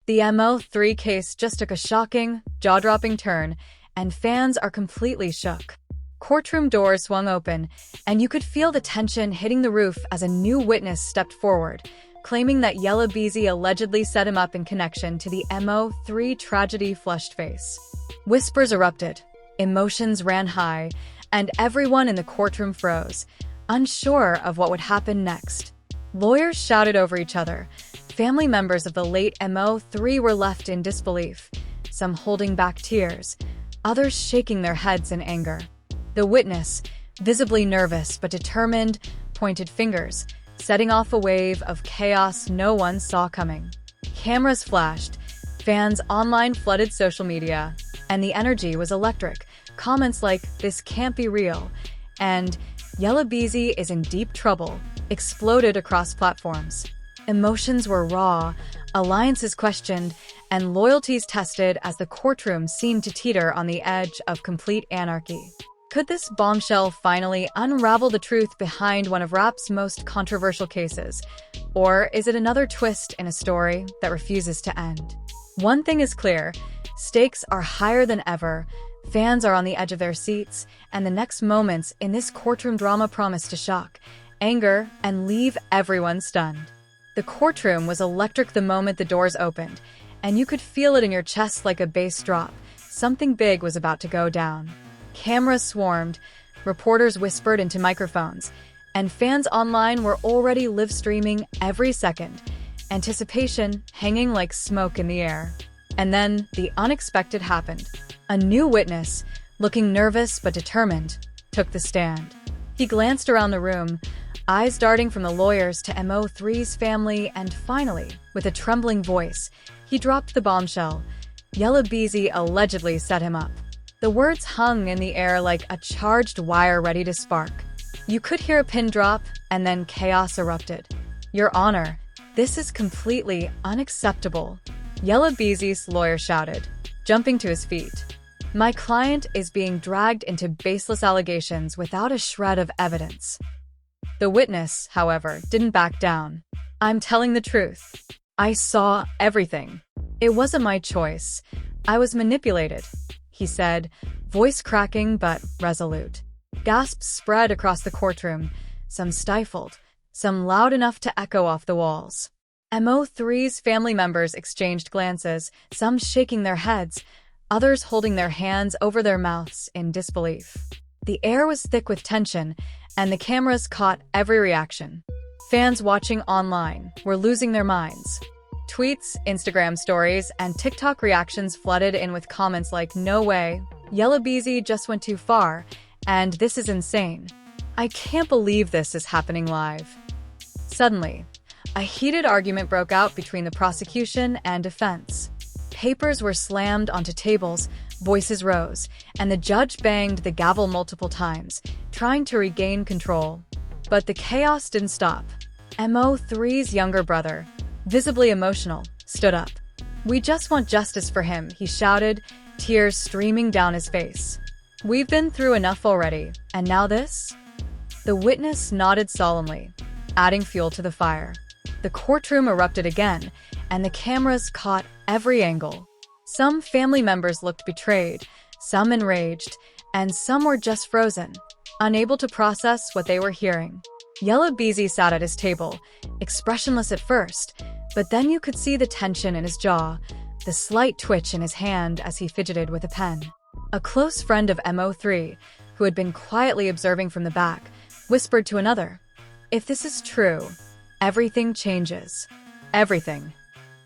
The Mo3 case just took a shocking, jaw-dropping turn, and fans are completely shook. Courtroom doors swung open, and you could feel the tension hitting the roof as a new witness stepped forward, claiming that Yella Beezy allegedly set him up in connection to the Mo3 tragedy. Flushed face. Whispers erupted, emotions ran high, and everyone in the courtroom froze, unsure of what would happen next. Lawyers shouted over each other. Family members of the late Mo3 were left in disbelief, some holding back tears, others shaking their heads in anger. The witness, visibly nervous but determined, pointed fingers, setting off a wave of chaos no one saw coming. Cameras flashed, fans online flooded social media, and the energy was electric. Comments like, "This can't be real," and "Yella Beezy is in deep trouble," exploded across platforms. Emotions were raw, alliances questioned, and loyalties tested as the courtroom seemed to teeter on the edge of complete anarchy. Could this bombshell finally unravel the truth behind one of rap's most controversial cases? Or is it another twist in a story that refuses to end? One thing is clear, stakes are higher than ever, fans are on the edge of their seats, and the next moments in this courtroom drama promise to shock, anger, and leave everyone stunned. The courtroom was electric the moment the doors opened, and you could feel it in your chest like a bass drop. Something big was about to go down. Cameras swarmed, reporters whispered into microphones, and fans online were already live-streaming every second, anticipation hanging like smoke in the air. And then the unexpected happened. A new witness, looking nervous but determined, took the stand. He glanced around the room, eyes darting from the lawyers to Mo3's family, and finally, with a trembling voice, he dropped the bombshell. Yella Beezy allegedly set him up. The words hung in the air like a charged wire ready to spark. You could hear a pin drop, and then chaos erupted. "Your Honor, this is completely unacceptable," Yella Beezy's lawyer shouted, jumping to his feet. "My client is being dragged into baseless allegations without a shred of evidence." The witness, however, didn't back down. "I'm telling the truth. I saw everything. It wasn't my choice. I was manipulated," he said, voice cracking but resolute. Gasps spread across the courtroom, some stifled, some loud enough to echo off the walls. Mo3's family members exchanged glances, some shaking their heads, others holding their hands over their mouths in disbelief. The air was thick with tension, and the cameras caught every reaction. Fans watching online were losing their minds. Tweets, Instagram stories, and TikTok reactions flooded in with comments like, "No way," "Yella Beezy just went too far," and "This is insane. I can't believe this is happening live." Suddenly, a heated argument broke out between the prosecution and defense. Papers were slammed onto tables, voices rose, and the judge banged the gavel multiple times, trying to regain control. But the chaos didn't stop. Mo3's younger brother, visibly emotional, stood up. "We just want justice for him," he shouted, tears streaming down his face. "We've been through enough already, and now this?" The witness nodded solemnly, adding fuel to the fire. The courtroom erupted again, and the cameras caught every angle. Some family members looked betrayed, some enraged, and some were just frozen, unable to process what they were hearing. Yella Beezy sat at his table, expressionless at first, but then you could see the tension in his jaw, the slight twitch in his hand as he fidgeted with a pen. A close friend of Mo3, who had been quietly observing from the back, whispered to another, "If this is true, everything changes. Everything."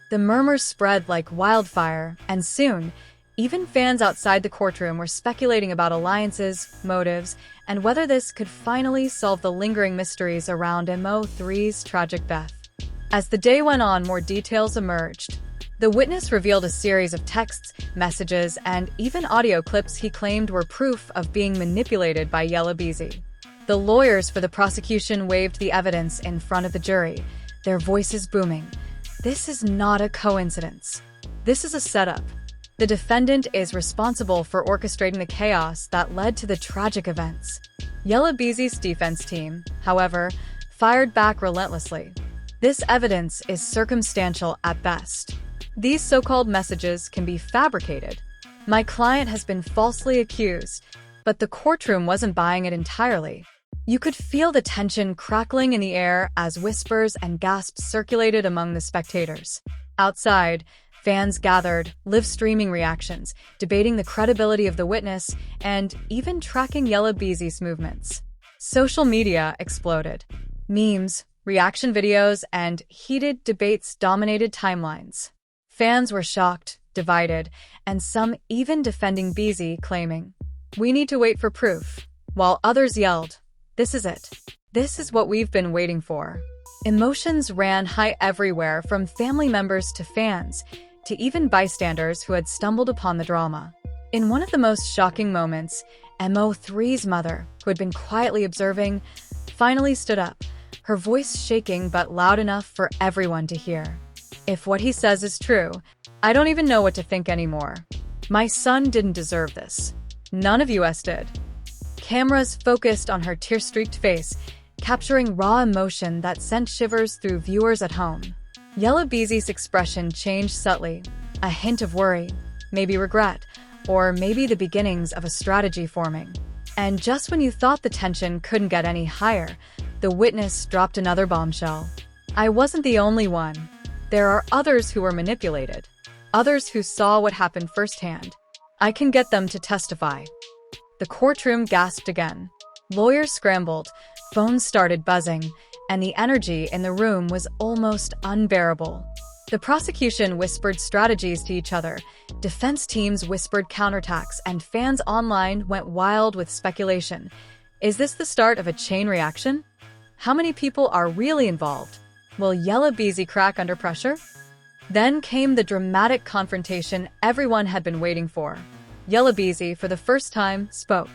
The murmurs spread like wildfire, and soon, even fans outside the courtroom were speculating about alliances, motives, and whether this could finally solve the lingering mysteries around Mo3's tragic death. As the day went on, more details emerged. The witness revealed a series of texts, messages, and even audio clips he claimed were proof of being manipulated by Yella Beezy. The lawyers for the prosecution waved the evidence in front of the jury, their voices booming. "This is not a coincidence. This is a setup. The defendant is responsible for orchestrating the chaos that led to the tragic events." Yella Beezy's defense team, however, fired back relentlessly. "This evidence is circumstantial at best. These so-called messages can be fabricated. My client has been falsely accused, but the courtroom wasn't buying it entirely. You could feel the tension crackling in the air as whispers and gasps circulated among the spectators. Outside, fans gathered, live-streaming reactions, debating the credibility of the witness, and even tracking Yella Beezy's movements. Social media exploded. Memes, reaction videos, and heated debates dominated timelines. Fans were shocked, divided, and some even defending Beezy, claiming, "We need to wait for proof," while others yelled, "This is it. This is what we've been waiting for." Emotions ran high everywhere, from family members to fans, to even bystanders who had stumbled upon the drama. In one of the most shocking moments, Mo3's mother, who had been quietly observing, finally stood up, her voice shaking but loud enough for everyone to hear. "If what he says is true, I don't even know what to think anymore. My son didn't deserve this. None of us did." Cameras focused on her tear-streaked face, capturing raw emotion that sent shivers through viewers at home. Yella Beezy's expression changed subtly, a hint of worry, maybe regret, or maybe the beginnings of a strategy forming. And just when you thought the tension couldn't get any higher, the witness dropped another bombshell. "I wasn't the only one. There are others who were manipulated. Others who saw what happened firsthand. I can get them to testify." The courtroom gasped again. Lawyers scrambled, phones started buzzing, and the energy in the room was almost unbearable. The prosecution whispered strategies to each other, defense teams whispered counterattacks, and fans online went wild with speculation. Is this the start of a chain reaction? How many people are really involved? Will Yella Beezy crack under pressure? Then came the dramatic confrontation everyone had been waiting for. Yella Beezy, for the first time, spoke.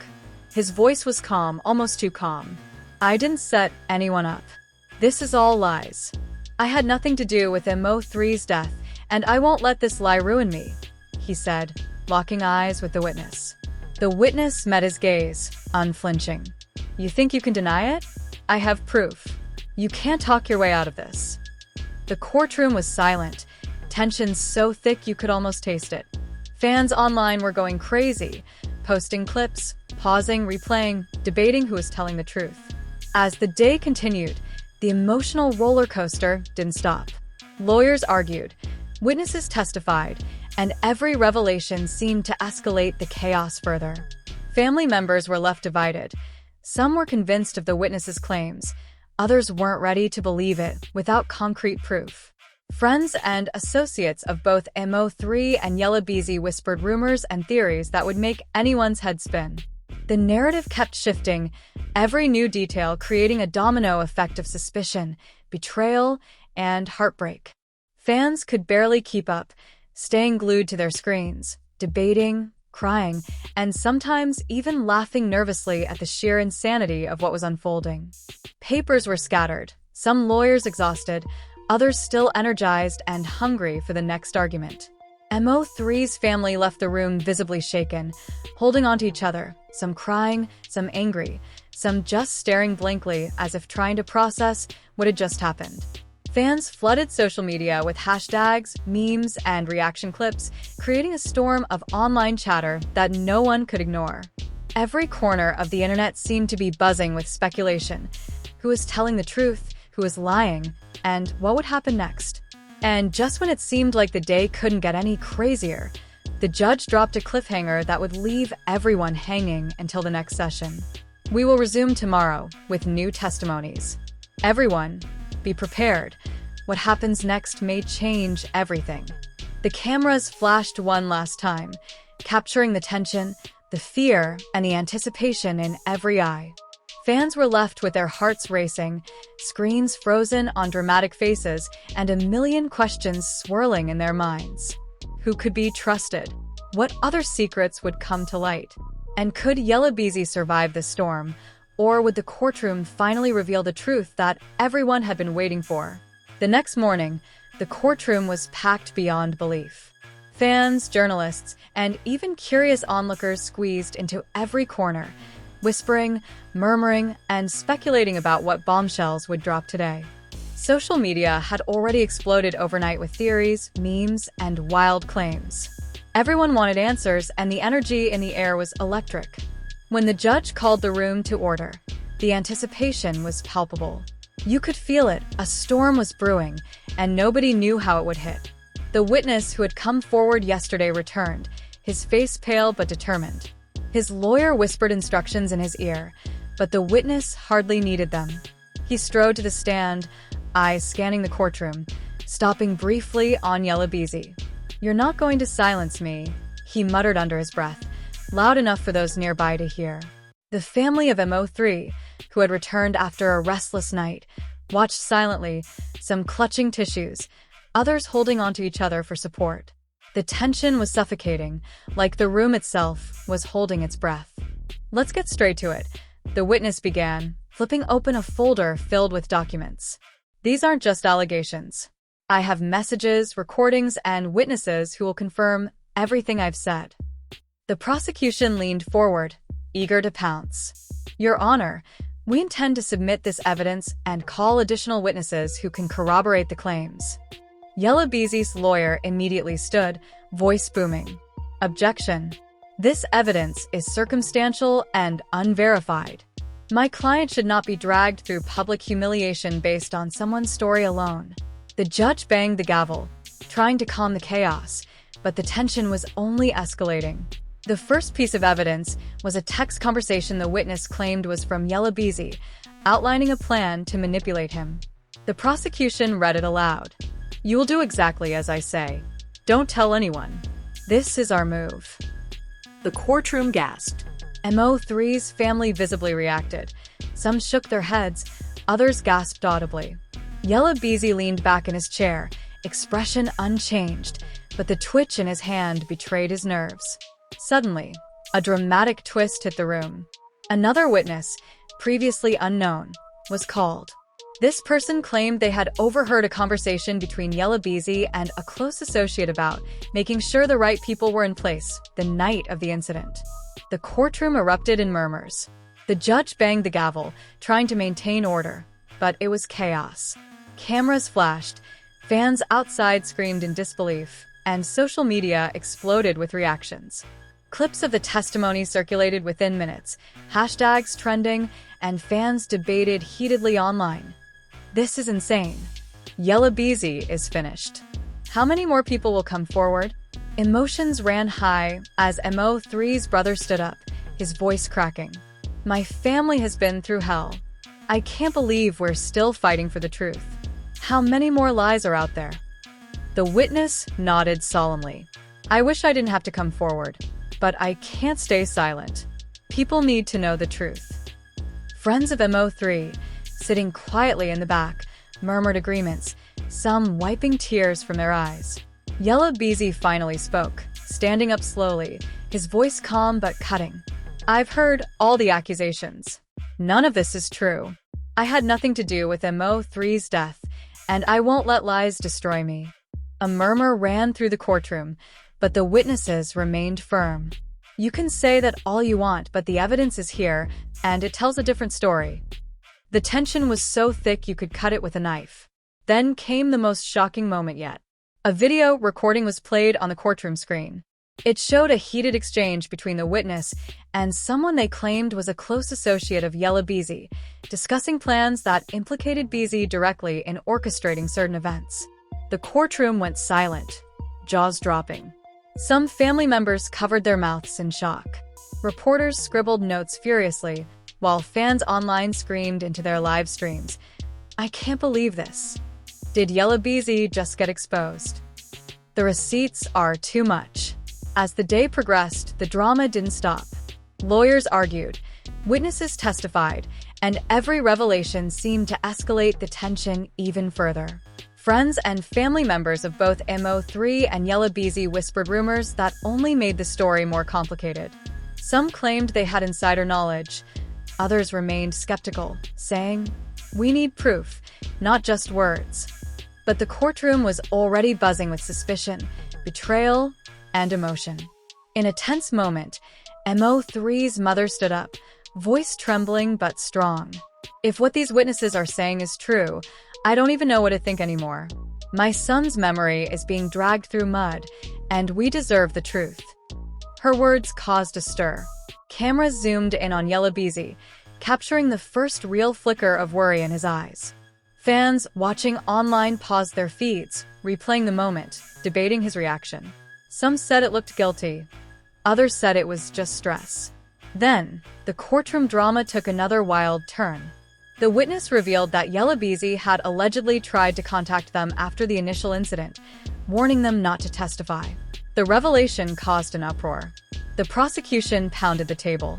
His voice was calm, almost too calm. "I didn't set anyone up. This is all lies. I had nothing to do with Mo3's death, and I won't let this lie ruin me," he said, locking eyes with the witness. The witness met his gaze, unflinching. "You think you can deny it? I have proof. You can't talk your way out of this." The courtroom was silent, tension so thick you could almost taste it. Fans online were going crazy, posting clips, pausing, replaying, debating who was telling the truth. As the day continued, the emotional roller coaster didn't stop. Lawyers argued, witnesses testified, and every revelation seemed to escalate the chaos further. Family members were left divided. Some were convinced of the witnesses' claims. Others weren't ready to believe it without concrete proof. Friends and associates of both Mo3 and Yella Beezy whispered rumors and theories that would make anyone's head spin. The narrative kept shifting, every new detail creating a domino effect of suspicion, betrayal, and heartbreak. Fans could barely keep up, staying glued to their screens, debating, crying, and sometimes even laughing nervously at the sheer insanity of what was unfolding. Papers were scattered, some lawyers exhausted, others still energized and hungry for the next argument. Mo3's family left the room visibly shaken, holding onto each other, some crying, some angry, some just staring blankly as if trying to process what had just happened. Fans flooded social media with hashtags, memes, and reaction clips, creating a storm of online chatter that no one could ignore. Every corner of the internet seemed to be buzzing with speculation. Who was telling the truth? Who was lying? And what would happen next? And just when it seemed like the day couldn't get any crazier, the judge dropped a cliffhanger that would leave everyone hanging until the next session. We will resume tomorrow with new testimonies. Everyone, be prepared. What happens next may change everything. The cameras flashed one last time, capturing the tension, the fear, and the anticipation in every eye. Fans were left with their hearts racing, screens frozen on dramatic faces, and a million questions swirling in their minds. Who could be trusted? What other secrets would come to light? And could Yella Beezy survive the storm? Or would the courtroom finally reveal the truth that everyone had been waiting for? The next morning, the courtroom was packed beyond belief. Fans, journalists, and even curious onlookers squeezed into every corner, whispering, murmuring, and speculating about what bombshells would drop today. Social media had already exploded overnight with theories, memes, and wild claims. Everyone wanted answers, and the energy in the air was electric. When the judge called the room to order, the anticipation was palpable. You could feel it, a storm was brewing, and nobody knew how it would hit. The witness who had come forward yesterday returned, his face pale but determined. His lawyer whispered instructions in his ear, but the witness hardly needed them. He strode to the stand, eyes scanning the courtroom, stopping briefly on Yella Beezy. "You're not going to silence me," he muttered under his breath, loud enough for those nearby to hear. The family of Mo3, who had returned after a restless night, watched silently, some clutching tissues, others holding onto each other for support. The tension was suffocating, like the room itself was holding its breath. "Let's get straight to it," the witness began, flipping open a folder filled with documents. "These aren't just allegations. I have messages, recordings, and witnesses who will confirm everything I've said." The prosecution leaned forward, eager to pounce. "Your Honor, we intend to submit this evidence and call additional witnesses who can corroborate the claims." Yella Beezy's lawyer immediately stood, voice booming. "Objection. This evidence is circumstantial and unverified. My client should not be dragged through public humiliation based on someone's story alone." The judge banged the gavel, trying to calm the chaos, but the tension was only escalating. The first piece of evidence was a text conversation the witness claimed was from Yella Beezy, outlining a plan to manipulate him. The prosecution read it aloud. "You will do exactly as I say. Don't tell anyone. This is our move." The courtroom gasped. Mo3's family visibly reacted. Some shook their heads, others gasped audibly. Yella Beezy leaned back in his chair, expression unchanged, but the twitch in his hand betrayed his nerves. Suddenly, a dramatic twist hit the room. Another witness, previously unknown, was called. This person claimed they had overheard a conversation between Yella Beezy and a close associate about making sure the right people were in place the night of the incident. The courtroom erupted in murmurs. The judge banged the gavel, trying to maintain order, but it was chaos. Cameras flashed, fans outside screamed in disbelief, and social media exploded with reactions. Clips of the testimony circulated within minutes, hashtags trending, and fans debated heatedly online. "This is insane. Yella Beezy is finished. How many more people will come forward?" Emotions ran high as Mo3's brother stood up, his voice cracking. "My family has been through hell. I can't believe we're still fighting for the truth. How many more lies are out there?" The witness nodded solemnly. "I wish I didn't have to come forward, but I can't stay silent. People need to know the truth." Friends of Mo3, sitting quietly in the back, murmured agreements, some wiping tears from their eyes. Yella Beezy finally spoke, standing up slowly, his voice calm but cutting. "I've heard all the accusations. None of this is true. I had nothing to do with Mo3's death, and I won't let lies destroy me." A murmur ran through the courtroom, but the witnesses remained firm. "You can say that all you want, but the evidence is here, and it tells a different story." The tension was so thick you could cut it with a knife. Then came the most shocking moment yet. A video recording was played on the courtroom screen. It showed a heated exchange between the witness and someone they claimed was a close associate of Yella Beezy, discussing plans that implicated Beezy directly in orchestrating certain events. The courtroom went silent, jaws dropping. Some family members covered their mouths in shock. Reporters scribbled notes furiously, while fans online screamed into their live streams, "I can't believe this. Did Yella Beezy just get exposed?" The receipts are too much. As the day progressed, the drama didn't stop. Lawyers argued, witnesses testified, and every revelation seemed to escalate the tension even further. Friends and family members of both Mo3 and Yella Beezy whispered rumors that only made the story more complicated. Some claimed they had insider knowledge. Others remained skeptical, saying, "We need proof, not just words." But the courtroom was already buzzing with suspicion, betrayal, and emotion. In a tense moment, Mo3's mother stood up, voice trembling but strong. "If what these witnesses are saying is true, I don't even know what to think anymore. My son's memory is being dragged through mud, and we deserve the truth." Her words caused a stir. Cameras zoomed in on Yella Beezy, capturing the first real flicker of worry in his eyes. Fans watching online paused their feeds, replaying the moment, debating his reaction. Some said it looked guilty. Others said it was just stress. Then, the courtroom drama took another wild turn. The witness revealed that Yella Beezy had allegedly tried to contact them after the initial incident, warning them not to testify. The revelation caused an uproar. The prosecution pounded the table.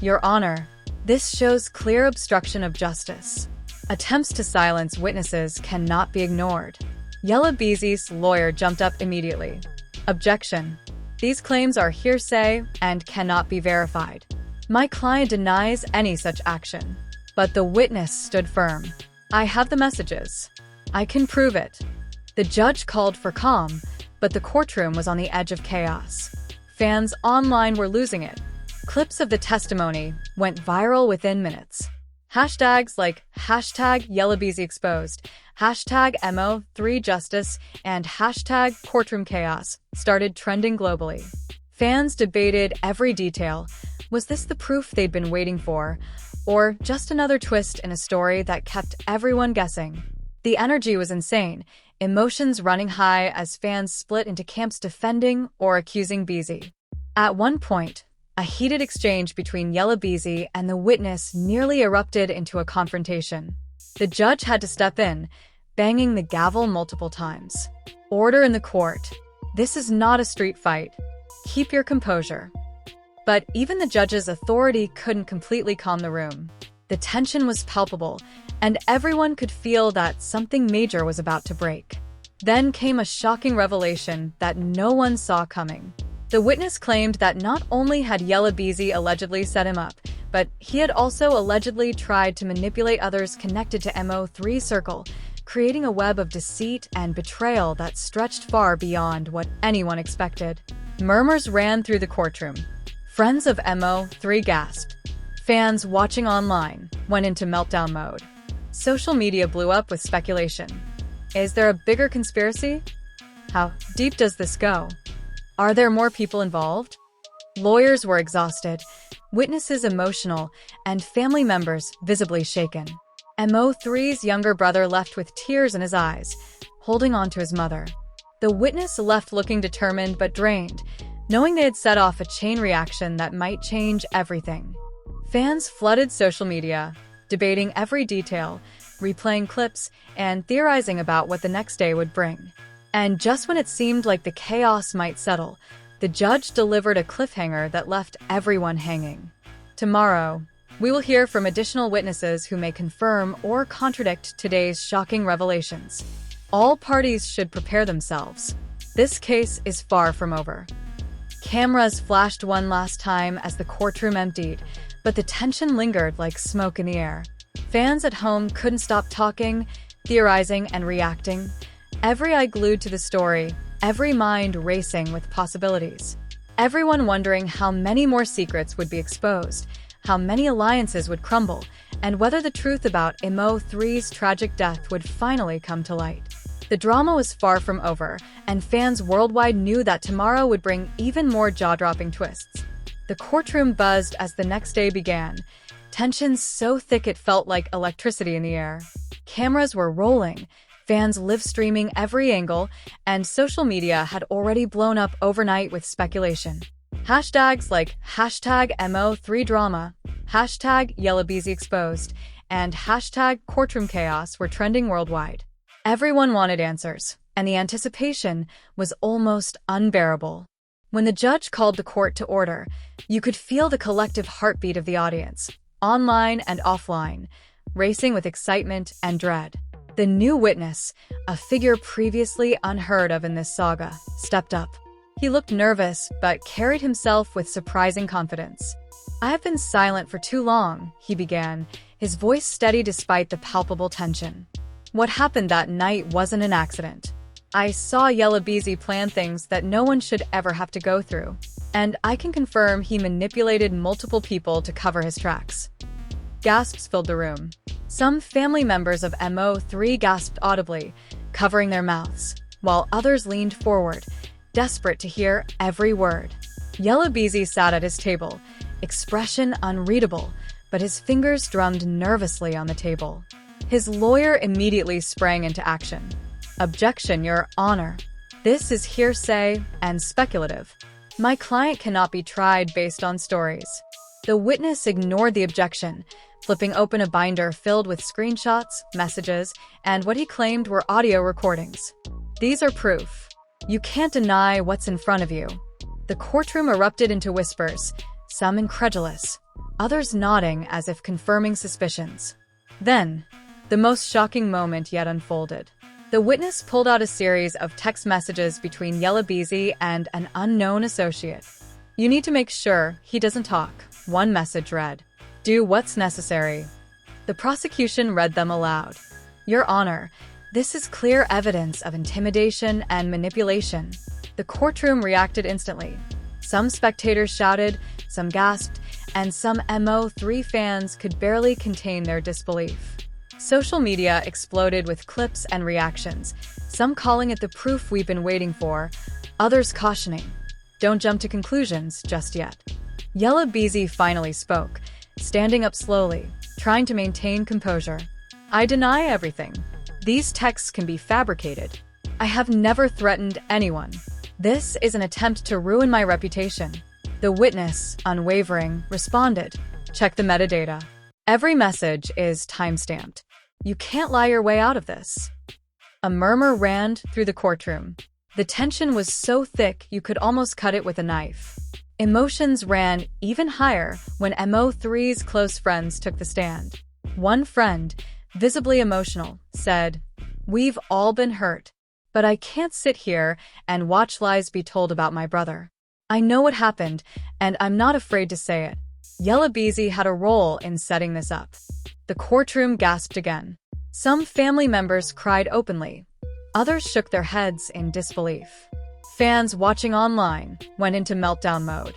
"Your Honor, this shows clear obstruction of justice. Attempts to silence witnesses cannot be ignored." Yella Beezy's lawyer jumped up immediately. "Objection. These claims are hearsay and cannot be verified. My client denies any such action." But the witness stood firm. "I have the messages. I can prove it." The judge called for calm, but the courtroom was on the edge of chaos. Fans online were losing it. Clips of the testimony went viral within minutes. Hashtags like #YellaBeezyExposed, #Mo3Justice, and #CourtroomChaos started trending globally. Fans debated every detail. Was this the proof they'd been waiting for, or just another twist in a story that kept everyone guessing? The energy was insane, emotions running high as fans split into camps defending or accusing Beezy. At one point, a heated exchange between Yella Beezy and the witness nearly erupted into a confrontation. The judge had to step in, banging the gavel multiple times. "Order in the court. This is not a street fight. Keep your composure." But even the judge's authority couldn't completely calm the room. The tension was palpable, and everyone could feel that something major was about to break. Then came a shocking revelation that no one saw coming. The witness claimed that not only had Yella Beezy allegedly set him up, but he had also allegedly tried to manipulate others connected to Mo3's circle, creating a web of deceit and betrayal that stretched far beyond what anyone expected. Murmurs ran through the courtroom. Friends of Mo3 gasped. Fans watching online went into meltdown mode. Social media blew up with speculation. Is there a bigger conspiracy? How deep does this go? Are there more people involved? Lawyers were exhausted, witnesses emotional, and family members visibly shaken. Mo3's younger brother left with tears in his eyes, holding on to his mother. The witness left looking determined but drained, knowing they had set off a chain reaction that might change everything. Fans flooded social media, debating every detail, replaying clips, and theorizing about what the next day would bring. And just when it seemed like the chaos might settle, the judge delivered a cliffhanger that left everyone hanging. Tomorrow, we will hear from additional witnesses who may confirm or contradict today's shocking revelations. All parties should prepare themselves. This case is far from over. Cameras flashed one last time as the courtroom emptied, but the tension lingered like smoke in the air. Fans at home couldn't stop talking, theorizing, and reacting. Every eye glued to the story, every mind racing with possibilities. Everyone wondering how many more secrets would be exposed, how many alliances would crumble, and whether the truth about Mo3's tragic death would finally come to light. The drama was far from over, and fans worldwide knew that tomorrow would bring even more jaw-dropping twists. The courtroom buzzed as the next day began, tension so thick it felt like electricity in the air. Cameras were rolling, fans live-streaming every angle, and social media had already blown up overnight with speculation. Hashtags like #Mo3Drama, #YellaBeezyExposed, and #CourtroomChaos were trending worldwide. Everyone wanted answers, and the anticipation was almost unbearable. When the judge called the court to order, you could feel the collective heartbeat of the audience, online and offline, racing with excitement and dread. The new witness, a figure previously unheard of in this saga, stepped up. He looked nervous, but carried himself with surprising confidence. "I have been silent for too long," he began, his voice steady despite the palpable tension. "What happened that night wasn't an accident. I saw Yella Beezy plan things that no one should ever have to go through, and I can confirm he manipulated multiple people to cover his tracks." Gasps filled the room. Some family members of Mo3 gasped audibly, covering their mouths, while others leaned forward, desperate to hear every word. Yella Beezy sat at his table, expression unreadable, but his fingers drummed nervously on the table. His lawyer immediately sprang into action. "Objection, Your Honor. This is hearsay and speculative. My client cannot be tried based on stories." The witness ignored the objection, flipping open a binder filled with screenshots, messages, and what he claimed were audio recordings. "These are proof. You can't deny what's in front of you." The courtroom erupted into whispers, some incredulous, others nodding as if confirming suspicions. Then, the most shocking moment yet unfolded. The witness pulled out a series of text messages between Yella Beezy and an unknown associate. "You need to make sure he doesn't talk," one message read. "Do what's necessary." The prosecution read them aloud. "Your Honor, this is clear evidence of intimidation and manipulation." The courtroom reacted instantly. Some spectators shouted, some gasped, and some Mo3 fans could barely contain their disbelief. Social media exploded with clips and reactions, some calling it the proof we've been waiting for, others cautioning, "Don't jump to conclusions just yet." Yella Beezy finally spoke, standing up slowly, trying to maintain composure. "I deny everything. These texts can be fabricated. I have never threatened anyone. This is an attempt to ruin my reputation." The witness, unwavering, responded, "Check the metadata. Every message is timestamped. You can't lie your way out of this." A murmur ran through the courtroom. The tension was so thick you could almost cut it with a knife. Emotions ran even higher when Mo3's close friends took the stand. One friend, visibly emotional, said, "We've all been hurt, but I can't sit here and watch lies be told about my brother. I know what happened, and I'm not afraid to say it." Yella Beezy had a role in setting this up. The courtroom gasped again. Some family members cried openly. Others shook their heads in disbelief. Fans watching online went into meltdown mode.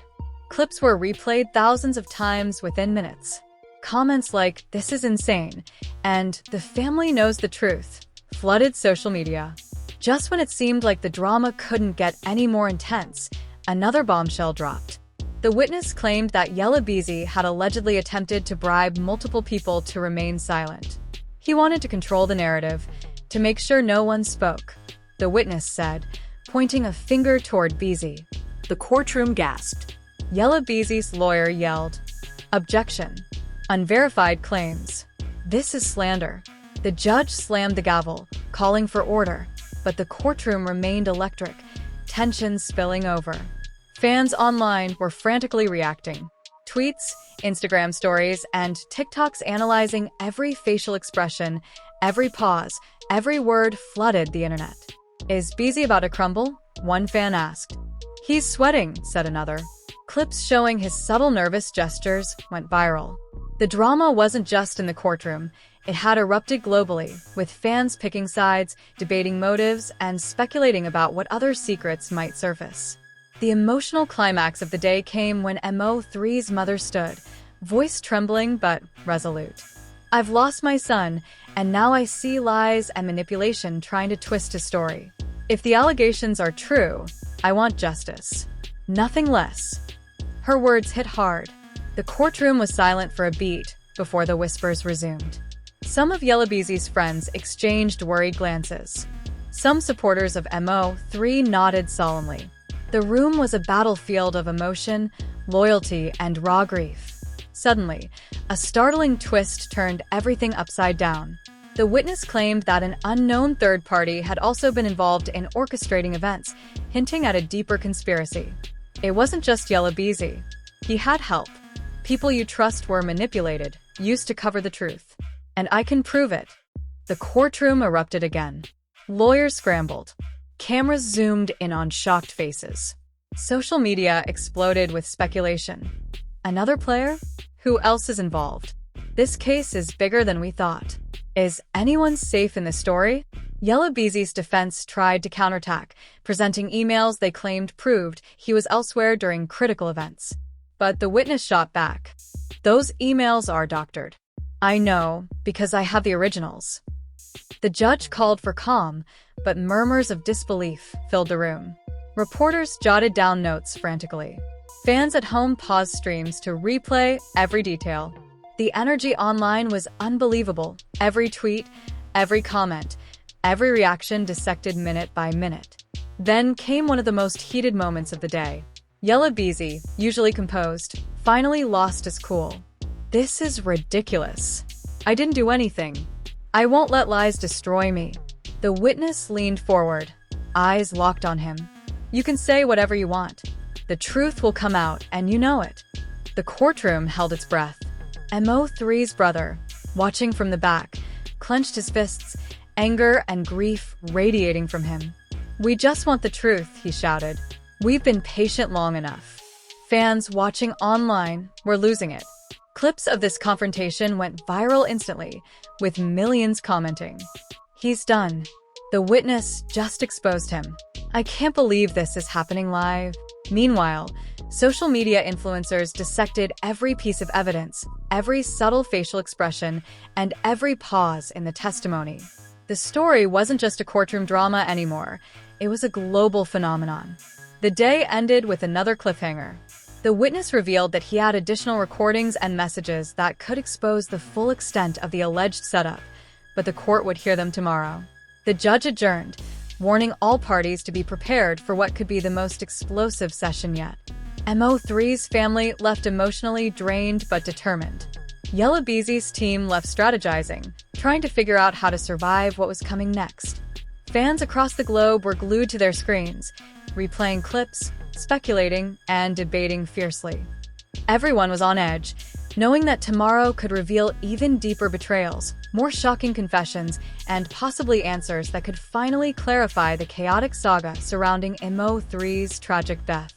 Clips were replayed thousands of times within minutes. Comments like, "This is insane," and "The family knows the truth," flooded social media. Just when it seemed like the drama couldn't get any more intense, another bombshell dropped. The witness claimed that Yella Beezy had allegedly attempted to bribe multiple people to remain silent. He wanted to control the narrative, to make sure no one spoke, the witness said, pointing a finger toward Beezy. The courtroom gasped. Yella Beezy's lawyer yelled, "Objection. Unverified claims. This is slander." The judge slammed the gavel, calling for order, but the courtroom remained electric, tension spilling over. Fans online were frantically reacting. Tweets, Instagram stories, and TikToks analyzing every facial expression, every pause, every word flooded the internet. "Is Beezy about to crumble?" one fan asked. "He's sweating," said another. Clips showing his subtle nervous gestures went viral. The drama wasn't just in the courtroom. It had erupted globally, with fans picking sides, debating motives, and speculating about what other secrets might surface. The emotional climax of the day came when Mo3's mother stood, voice trembling but resolute. "I've lost my son, and now I see lies and manipulation trying to twist his story. If the allegations are true, I want justice. Nothing less." Her words hit hard. The courtroom was silent for a beat before the whispers resumed. Some of Yella Beezy's friends exchanged worried glances. Some supporters of Mo3 nodded solemnly. The room was a battlefield of emotion, loyalty, and raw grief. Suddenly, a startling twist turned everything upside down. The witness claimed that an unknown third party had also been involved in orchestrating events, hinting at a deeper conspiracy. It wasn't just Yella Beezy. He had help. People you trust were manipulated, used to cover the truth. "And I can prove it." The courtroom erupted again. Lawyers scrambled. Cameras zoomed in on shocked faces. Social media exploded with speculation. Another player? Who else is involved? This case is bigger than we thought. Is anyone safe in this story? Yella Beezy's defense tried to counterattack, presenting emails they claimed proved he was elsewhere during critical events. But the witness shot back. "Those emails are doctored. I know, because I have the originals. The judge called for calm, but murmurs of disbelief filled the room. Reporters jotted down notes frantically. Fans at home paused streams to replay every detail. The energy online was unbelievable. Every tweet, every comment, every reaction dissected minute by minute. Then came one of the most heated moments of the day. Yella Beezy, usually composed, finally lost his cool. "This is ridiculous. I didn't do anything. I won't let lies destroy me." The witness leaned forward, eyes locked on him. "You can say whatever you want. The truth will come out, and you know it." The courtroom held its breath. Mo3's brother, watching from the back, clenched his fists, anger and grief radiating from him. "We just want the truth," he shouted. "We've been patient long enough." Fans watching online were losing it. Clips of this confrontation went viral instantly, with millions commenting. "He's done. The witness just exposed him. I can't believe this is happening live." Meanwhile, social media influencers dissected every piece of evidence, every subtle facial expression, and every pause in the testimony. The story wasn't just a courtroom drama anymore. It was a global phenomenon. The day ended with another cliffhanger. The witness revealed that he had additional recordings and messages that could expose the full extent of the alleged setup, but the court would hear them tomorrow. The judge adjourned, warning all parties to be prepared for what could be the most explosive session yet. Mo3's family left emotionally drained but determined. Yella Beezy's team left strategizing, trying to figure out how to survive what was coming next. Fans across the globe were glued to their screens, replaying clips, speculating, and debating fiercely. Everyone was on edge, knowing that tomorrow could reveal even deeper betrayals, more shocking confessions, and possibly answers that could finally clarify the chaotic saga surrounding Mo3's tragic death.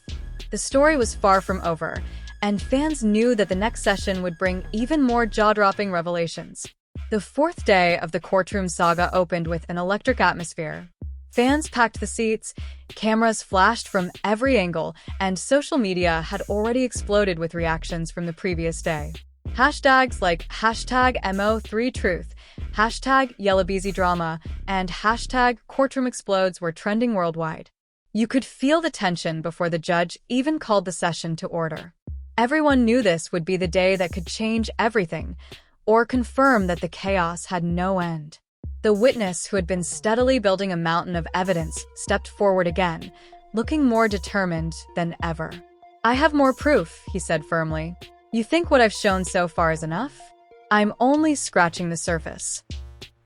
The story was far from over, and fans knew that the next session would bring even more jaw-dropping revelations. The fourth day of the courtroom saga opened with an electric atmosphere. Fans packed the seats, cameras flashed from every angle, and social media had already exploded with reactions from the previous day. Hashtags like #Mo3Truth, #YellaBeezyDrama, and #CourtroomExplodes were trending worldwide. You could feel the tension before the judge even called the session to order. Everyone knew this would be the day that could change everything, or confirm that the chaos had no end. The witness, who had been steadily building a mountain of evidence, stepped forward again, looking more determined than ever. "I have more proof," he said firmly. "You think what I've shown so far is enough? I'm only scratching the surface."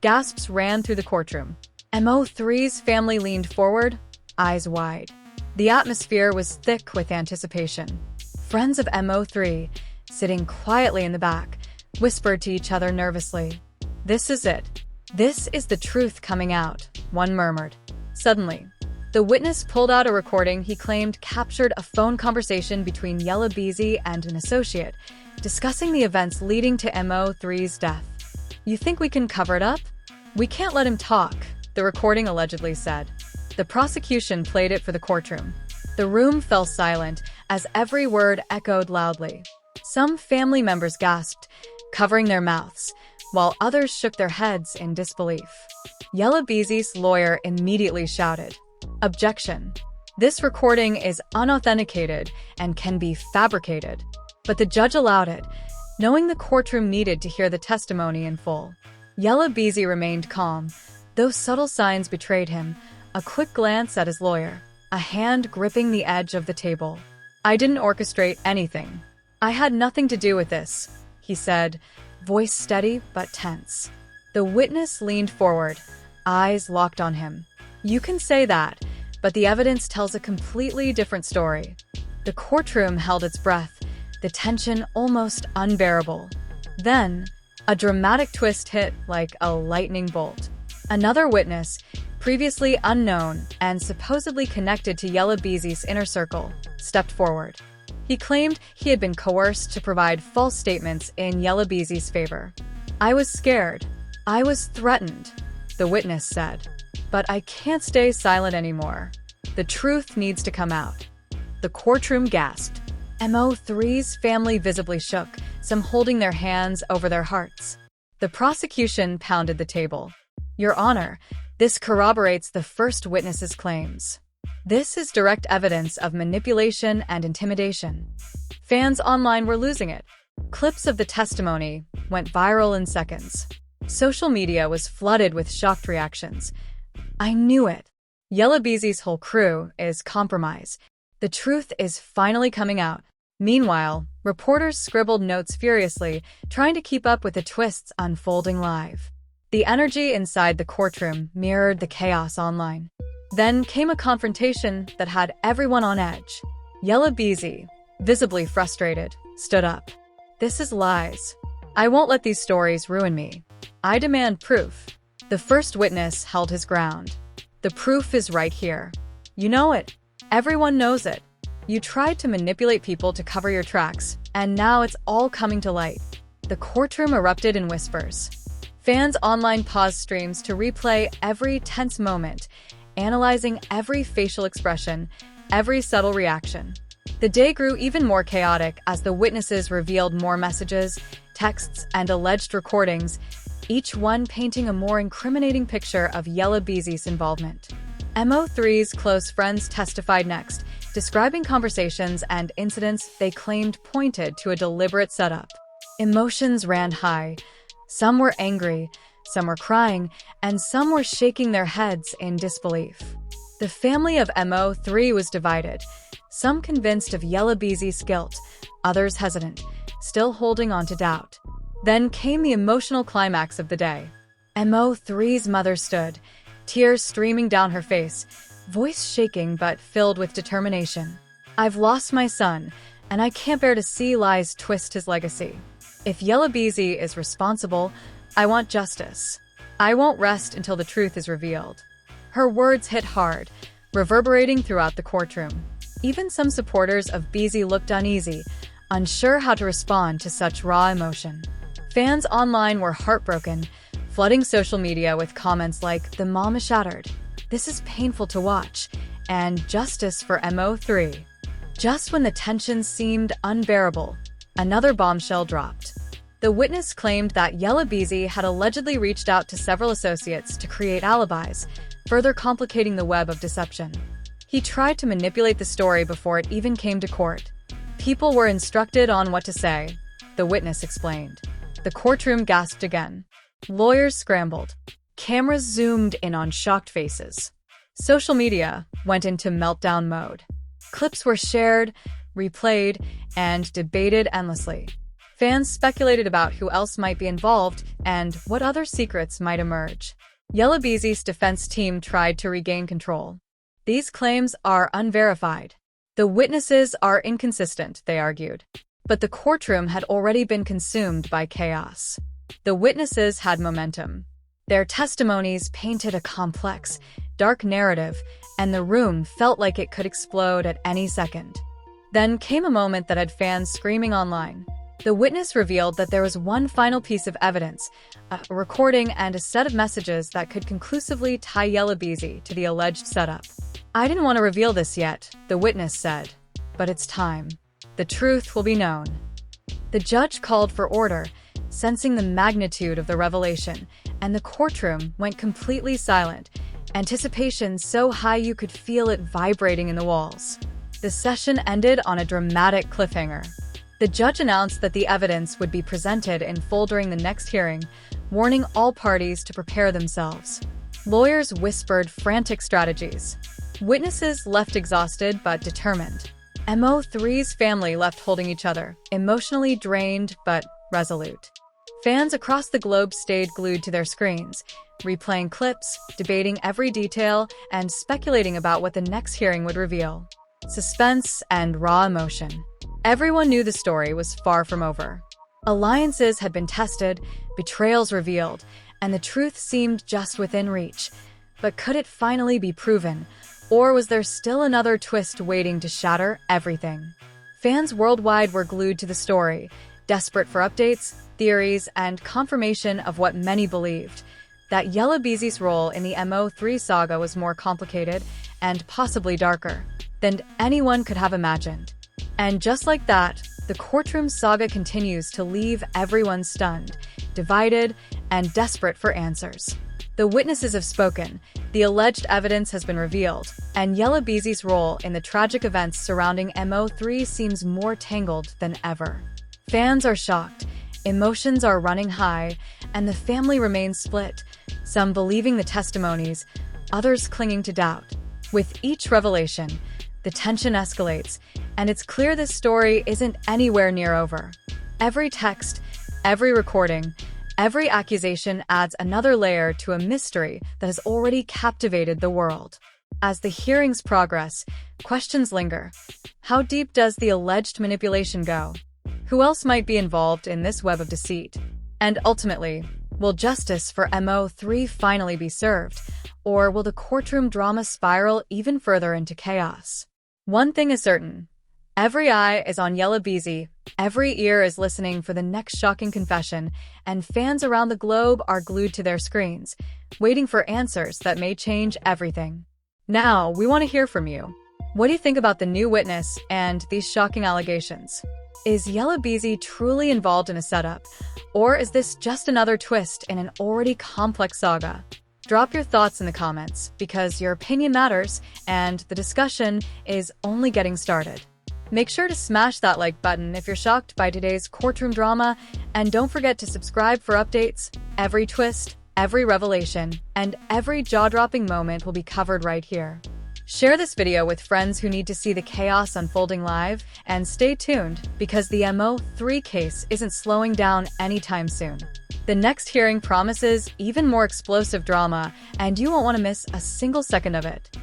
Gasps ran through the courtroom. Mo3's family leaned forward, eyes wide. The atmosphere was thick with anticipation. Friends of Mo3, sitting quietly in the back, whispered to each other nervously. "This is it. This is the truth coming out," one murmured. Suddenly, the witness pulled out a recording he claimed captured a phone conversation between Yella Beezy and an associate, discussing the events leading to Mo3's death. "You think we can cover it up? We can't let him talk," the recording allegedly said. The prosecution played it for the courtroom. The room fell silent as every word echoed loudly. Some family members gasped, covering their mouths, while others shook their heads in disbelief. Yella Beezy's lawyer immediately shouted, "Objection! This recording is unauthenticated and can be fabricated." But the judge allowed it, knowing the courtroom needed to hear the testimony in full. Yella Beezy remained calm, though subtle signs betrayed him. A quick glance at his lawyer, a hand gripping the edge of the table. "I didn't orchestrate anything. I had nothing to do with this," he said, voice steady but tense. The witness leaned forward, eyes locked on him. "You can say that, but the evidence tells a completely different story." The courtroom held its breath, the tension almost unbearable. Then, a dramatic twist hit like a lightning bolt. Another witness, previously unknown and supposedly connected to Yella Beezy's inner circle, stepped forward. He claimed he had been coerced to provide false statements in Yella Beezy's favor. "I was scared. I was threatened," the witness said. "But I can't stay silent anymore. The truth needs to come out." The courtroom gasped. Mo3's family visibly shook, some holding their hands over their hearts. The prosecution pounded the table. Your Honor, this corroborates the first witness's claims. This is direct evidence of manipulation and intimidation. Fans online were losing it. Clips of the testimony went viral in seconds. Social media was flooded with shocked reactions. I knew it. Yella Beezy's whole crew is compromised. The truth is finally coming out. Meanwhile, reporters scribbled notes furiously, trying to keep up with the twists unfolding live. The energy inside the courtroom mirrored the chaos online. Then came a confrontation that had everyone on edge. Yella Beezy, visibly frustrated, stood up. This is lies. I won't let these stories ruin me. I demand proof. The first witness held his ground. The proof is right here. You know it. Everyone knows it. You tried to manipulate people to cover your tracks, and now it's all coming to light. The courtroom erupted in whispers. Fans online paused streams to replay every tense moment, analyzing every facial expression, every subtle reaction. The day grew even more chaotic as the witnesses revealed more messages, texts, and alleged recordings, each one painting a more incriminating picture of Yella Beezy's involvement. Mo3's close friends testified next, describing conversations and incidents they claimed pointed to a deliberate setup. Emotions ran high. Some were angry, some were crying, and some were shaking their heads in disbelief. The family of Mo3 was divided, some convinced of Yella Beezy's guilt, others hesitant, still holding on to doubt. Then came the emotional climax of the day. Mo3's mother stood, tears streaming down her face, voice shaking but filled with determination. I've lost my son, and I can't bear to see lies twist his legacy. If Yella Beezy is responsible, I want justice. I won't rest until the truth is revealed. Her words hit hard, reverberating throughout the courtroom. Even some supporters of Beezy looked uneasy, unsure how to respond to such raw emotion. Fans online were heartbroken, flooding social media with comments like, "The mom is shattered. This is painful to watch," and "Justice for Mo3." Just when the tension seemed unbearable, another bombshell dropped. The witness claimed that Yella Beezy had allegedly reached out to several associates to create alibis, further complicating the web of deception. He tried to manipulate the story before it even came to court. People were instructed on what to say, the witness explained. The courtroom gasped again. Lawyers scrambled. Cameras zoomed in on shocked faces. Social media went into meltdown mode. Clips were shared, replayed, and debated endlessly. Fans speculated about who else might be involved and what other secrets might emerge. Yella Beezy's defense team tried to regain control. These claims are unverified. The witnesses are inconsistent, they argued. But the courtroom had already been consumed by chaos. The witnesses had momentum. Their testimonies painted a complex, dark narrative, and the room felt like it could explode at any second. Then came a moment that had fans screaming online. The witness revealed that there was one final piece of evidence, a recording and a set of messages that could conclusively tie Yella Beezy to the alleged setup. I didn't want to reveal this yet, the witness said, but it's time. The truth will be known. The judge called for order, sensing the magnitude of the revelation, and the courtroom went completely silent, anticipation so high you could feel it vibrating in the walls. The session ended on a dramatic cliffhanger. The judge announced that the evidence would be presented in full during the next hearing, warning all parties to prepare themselves. Lawyers whispered frantic strategies. Witnesses left exhausted but determined. Mo3's family left holding each other, emotionally drained but resolute. Fans across the globe stayed glued to their screens, replaying clips, debating every detail, and speculating about what the next hearing would reveal. Suspense and raw emotion. Everyone knew the story was far from over. Alliances had been tested, betrayals revealed, and the truth seemed just within reach. But could it finally be proven? Or was there still another twist waiting to shatter everything? Fans worldwide were glued to the story, desperate for updates, theories, and confirmation of what many believed, that Yella Beezy's role in the Mo3 saga was more complicated and possibly darker than anyone could have imagined. And just like that, the courtroom saga continues to leave everyone stunned, divided, and desperate for answers. The witnesses have spoken, the alleged evidence has been revealed, and Yella Beezy's role in the tragic events surrounding Mo3 seems more tangled than ever. Fans are shocked, emotions are running high, and the family remains split, some believing the testimonies, others clinging to doubt. With each revelation, the tension escalates, and it's clear this story isn't anywhere near over. Every text, every recording, every accusation adds another layer to a mystery that has already captivated the world. As the hearings progress, questions linger. How deep does the alleged manipulation go? Who else might be involved in this web of deceit? And ultimately, will justice for Mo3 finally be served, or will the courtroom drama spiral even further into chaos? One thing is certain. Every eye is on Yella Beezy, every ear is listening for the next shocking confession, and fans around the globe are glued to their screens, waiting for answers that may change everything. Now, we want to hear from you. What do you think about the new witness and these shocking allegations? Is Yella Beezy truly involved in a setup, or is this just another twist in an already complex saga? Drop your thoughts in the comments, because your opinion matters, and the discussion is only getting started. Make sure to smash that like button if you're shocked by today's courtroom drama, and don't forget to subscribe for updates. Every twist, every revelation, and every jaw-dropping moment will be covered right here. Share this video with friends who need to see the chaos unfolding live, and stay tuned because the Mo3 case isn't slowing down anytime soon. The next hearing promises even more explosive drama, and you won't want to miss a single second of it.